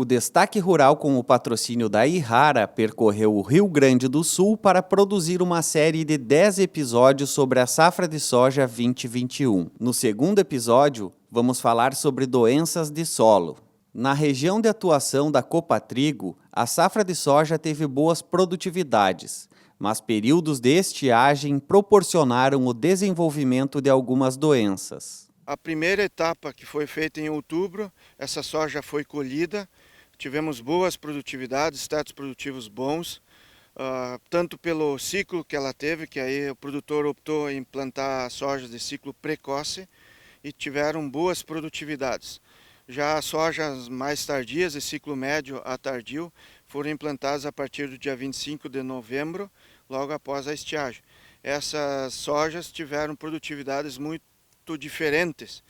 O Destaque Rural, com o patrocínio da Ihara, percorreu o Rio Grande do Sul para produzir uma série de 10 episódios sobre a safra de soja 2021. No segundo episódio, vamos falar sobre doenças de solo. Na região de atuação da Copatrigo, a safra de soja teve boas produtividades, mas períodos de estiagem proporcionaram o desenvolvimento de algumas doenças. A primeira etapa, que foi feita em outubro, essa soja foi colhida, tivemos boas produtividades, status produtivos bons, tanto pelo ciclo que ela teve, que aí o produtor optou em plantar sojas de ciclo precoce e tiveram boas produtividades. Já as sojas mais tardias, de ciclo médio a tardio, foram implantadas a partir do dia 25 de novembro, logo após a estiagem. Essas sojas tiveram produtividades muito diferentes,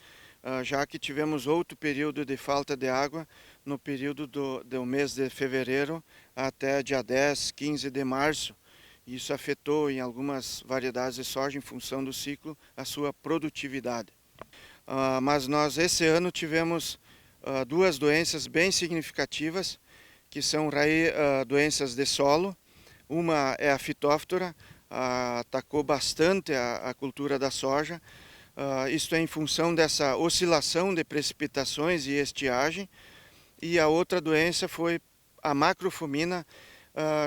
já que tivemos outro período de falta de água no período do mês de fevereiro até dia 10, 15 de março. Isso afetou em algumas variedades de soja, em função do ciclo, a sua produtividade. Mas nós esse ano tivemos duas doenças bem significativas, que são doenças de solo. Uma é a fitóftora, atacou bastante a cultura da soja. Isto é em função dessa oscilação de precipitações e estiagem. E a outra doença foi a macrofumina,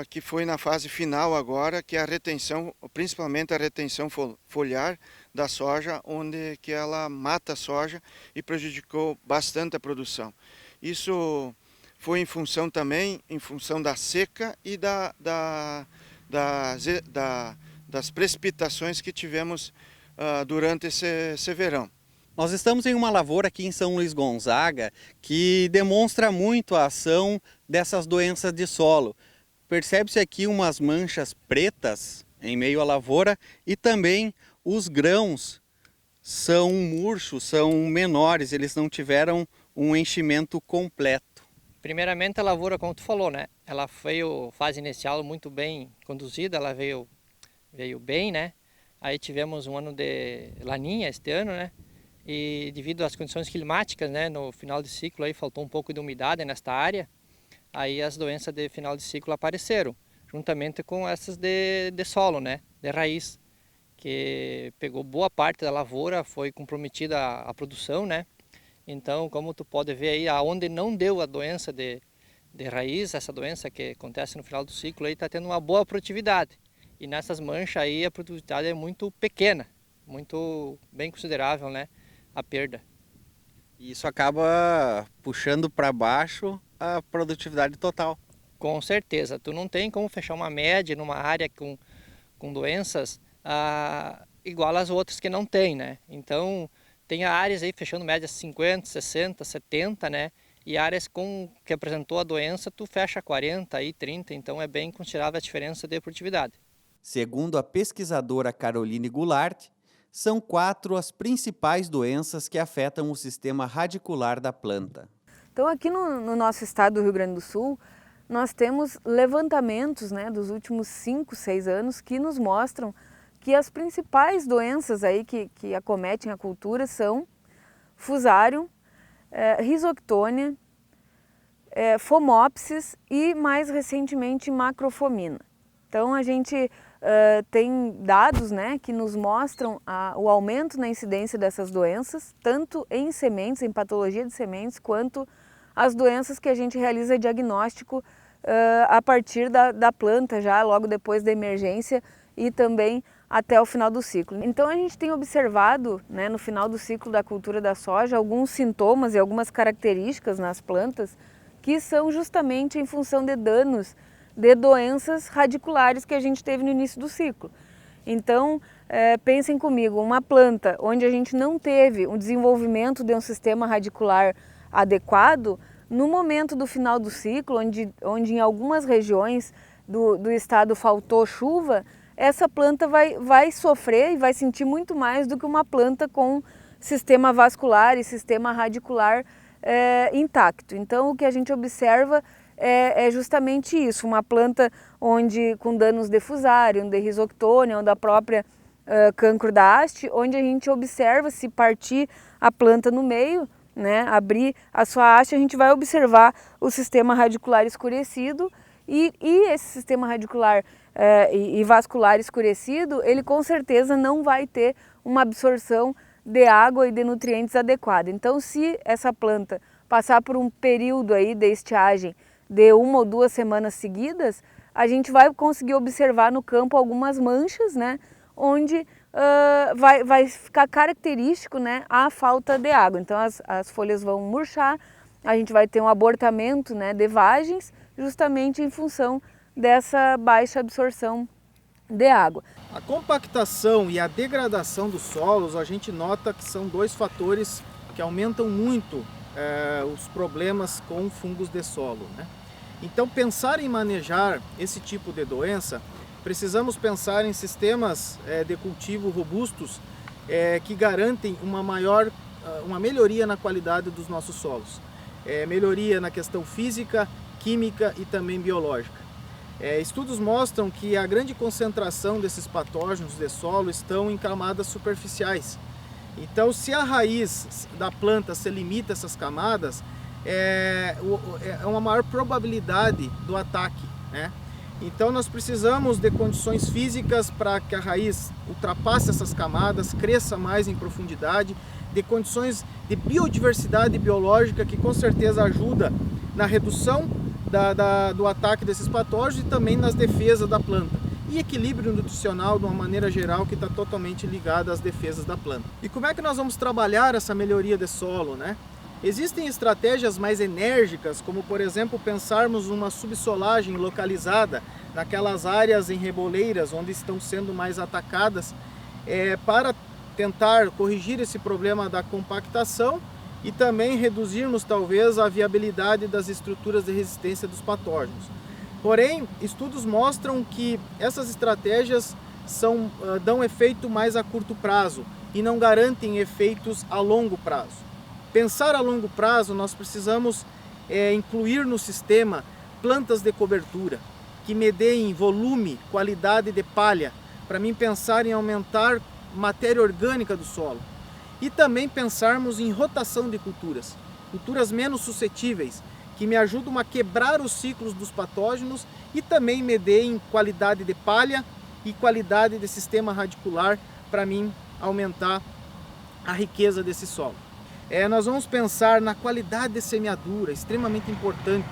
que foi na fase final agora, que é a retenção, principalmente a retenção foliar da soja, onde que ela mata a soja e prejudicou bastante a produção. Isso foi em função também, em função da seca e das precipitações que tivemos durante esse verão. Nós estamos em uma lavoura aqui em São Luís Gonzaga que demonstra muito a ação dessas doenças de solo. Percebe-se aqui umas manchas pretas em meio à lavoura e também os grãos são murchos, são menores, eles não tiveram um enchimento completo. Primeiramente a lavoura, como tu falou, né? Ela veio, fase inicial muito bem conduzida, ela veio bem, né? Aí tivemos um ano de laninha este ano, né? E devido às condições climáticas, né, no final de ciclo aí faltou um pouco de umidade nesta área, aí as doenças de final de ciclo apareceram, juntamente com essas de solo, né, de raiz, que pegou boa parte da lavoura, foi comprometida a produção, né. Então, como tu pode ver aí, aonde não deu a doença de raiz, essa doença que acontece no final do ciclo aí, está tendo uma boa produtividade. E nessas manchas aí a produtividade é muito pequena, muito bem considerável, né, a perda. E isso acaba puxando para baixo a produtividade total. Com certeza, tu não tem como fechar uma média numa área com doenças igual às outras que não tem, né? Então, tem áreas aí fechando médias 50, 60, 70, né? E áreas que apresentou a doença, tu fecha 40 e 30, então é bem considerável a diferença de produtividade. Segundo a pesquisadora Caroline Goulart, são 4 as principais doenças que afetam o sistema radicular da planta. Então aqui no nosso estado do Rio Grande do Sul, nós temos levantamentos, né, dos últimos 5, 6 anos que nos mostram que as principais doenças aí que acometem a cultura são Fusarium, Rhizoctônia, Phomopsis e mais recentemente Macrofomina. Então a gente tem dados, né, que nos mostram o aumento na incidência dessas doenças, tanto em sementes, em patologia de sementes, quanto as doenças que a gente realiza diagnóstico a partir da planta, já logo depois da emergência e também até o final do ciclo. Então a gente tem observado, né, no final do ciclo da cultura da soja, alguns sintomas e algumas características nas plantas que são justamente em função de danos de doenças radiculares que a gente teve no início do ciclo. Então, pensem comigo, uma planta onde a gente não teve o desenvolvimento de um sistema radicular adequado, no momento do final do ciclo, onde em algumas regiões do estado faltou chuva, essa planta vai sofrer e vai sentir muito mais do que uma planta com sistema vascular e sistema radicular intacto. Então, o que a gente observa é justamente isso, uma planta com danos de Fusarium, de Rhizoctônia ou da própria cancro da haste, onde a gente observa, se partir a planta no meio, né, abrir a sua haste, a gente vai observar o sistema radicular escurecido e esse sistema radicular e vascular escurecido, ele com certeza não vai ter uma absorção de água e de nutrientes adequada. Então, se essa planta passar por um período aí de estiagem de 1 ou 2 semanas seguidas, a gente vai conseguir observar no campo algumas manchas, né, onde vai ficar característico, né, a falta de água. Então as folhas vão murchar, a gente vai ter um abortamento, né, de vagens, justamente em função dessa baixa absorção de água. A compactação e a degradação dos solos, a gente nota que são 2 fatores que aumentam muito os problemas com fungos de solo, né? Então, pensar em manejar esse tipo de doença, precisamos pensar em sistemas de cultivo robustos que garantem uma melhoria na qualidade dos nossos solos. Melhoria na questão física, química e também biológica. Estudos mostram que a grande concentração desses patógenos de solo estão em camadas superficiais. Então, se a raiz da planta se limita a essas camadas, é uma maior probabilidade do ataque, né? Então nós precisamos de condições físicas para que a raiz ultrapasse essas camadas, cresça mais em profundidade, de condições de biodiversidade biológica que com certeza ajuda na redução do ataque desses patógenos e também nas defesas da planta. E equilíbrio nutricional de uma maneira geral que está totalmente ligado às defesas da planta. E como é que nós vamos trabalhar essa melhoria de solo, né? Existem estratégias mais enérgicas, como por exemplo pensarmos uma subsolagem localizada naquelas áreas em reboleiras onde estão sendo mais atacadas, para tentar corrigir esse problema da compactação e também reduzirmos talvez a viabilidade das estruturas de resistência dos patógenos. Porém, estudos mostram que essas estratégias dão efeito mais a curto prazo e não garantem efeitos a longo prazo. Pensar a longo prazo, nós precisamos incluir no sistema plantas de cobertura, que medeiem volume, qualidade de palha, para mim pensar em aumentar matéria orgânica do solo. E também pensarmos em rotação de culturas menos suscetíveis, que me ajudam a quebrar os ciclos dos patógenos e também medeiem qualidade de palha e qualidade de sistema radicular, para mim aumentar a riqueza desse solo. Nós vamos pensar na qualidade de semeadura, extremamente importante.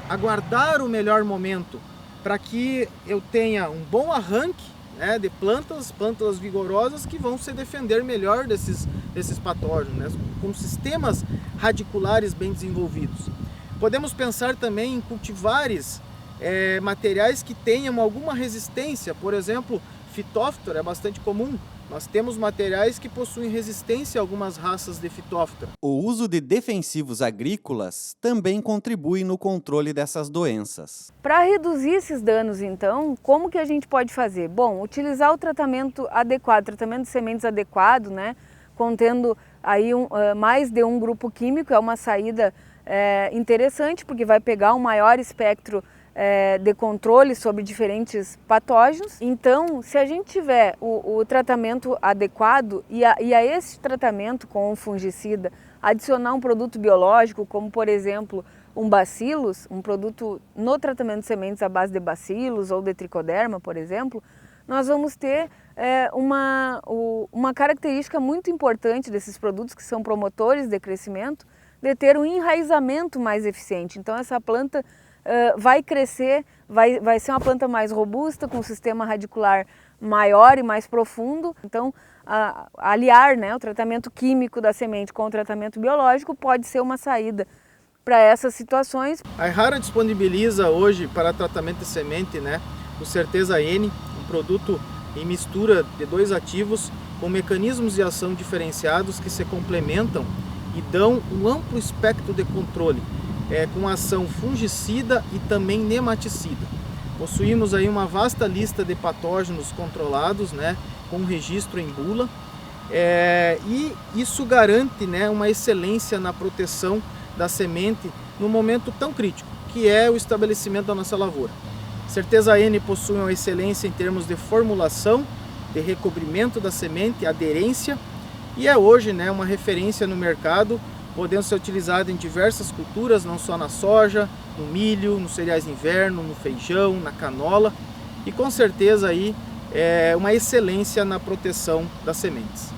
Aguardar o melhor momento para que eu tenha um bom arranque, né, de plantas vigorosas que vão se defender melhor desses patógenos, né, com sistemas radiculares bem desenvolvidos. Podemos pensar também em cultivares materiais que tenham alguma resistência, por exemplo, Phytophthora é bastante comum. Nós temos materiais que possuem resistência a algumas raças de Phytophthora. O uso de defensivos agrícolas também contribui no controle dessas doenças. Para reduzir esses danos, então, como que a gente pode fazer? Bom, utilizar o tratamento adequado, tratamento de sementes adequado, né, contendo aí mais de um grupo químico, é uma saída interessante, porque vai pegar um maior espectro de controle sobre diferentes patógenos. Então, se a gente tiver o tratamento adequado e a esse tratamento com um fungicida adicionar um produto biológico, como por exemplo um bacillus, um produto no tratamento de sementes à base de bacillus ou de tricoderma, por exemplo, nós vamos ter uma característica muito importante desses produtos, que são promotores de crescimento, de ter um enraizamento mais eficiente. Então essa planta vai crescer, vai ser uma planta mais robusta, com um sistema radicular maior e mais profundo. Então, aliar, né, o tratamento químico da semente com o tratamento biológico pode ser uma saída para essas situações. A Errara disponibiliza hoje para tratamento de semente, né, o Certeza N, um produto em mistura de 2 ativos com mecanismos de ação diferenciados que se complementam e dão um amplo espectro de controle, com ação fungicida e também nematicida. Possuímos aí uma vasta lista de patógenos controlados, né, com registro em bula, e isso garante, né, uma excelência na proteção da semente no momento tão crítico, que é o estabelecimento da nossa lavoura. Certeza N possui uma excelência em termos de formulação, de recobrimento da semente, aderência, e é hoje, né, uma referência no mercado podendo ser utilizado em diversas culturas, não só na soja, no milho, nos cereais de inverno, no feijão, na canola, e com certeza aí é uma excelência na proteção das sementes.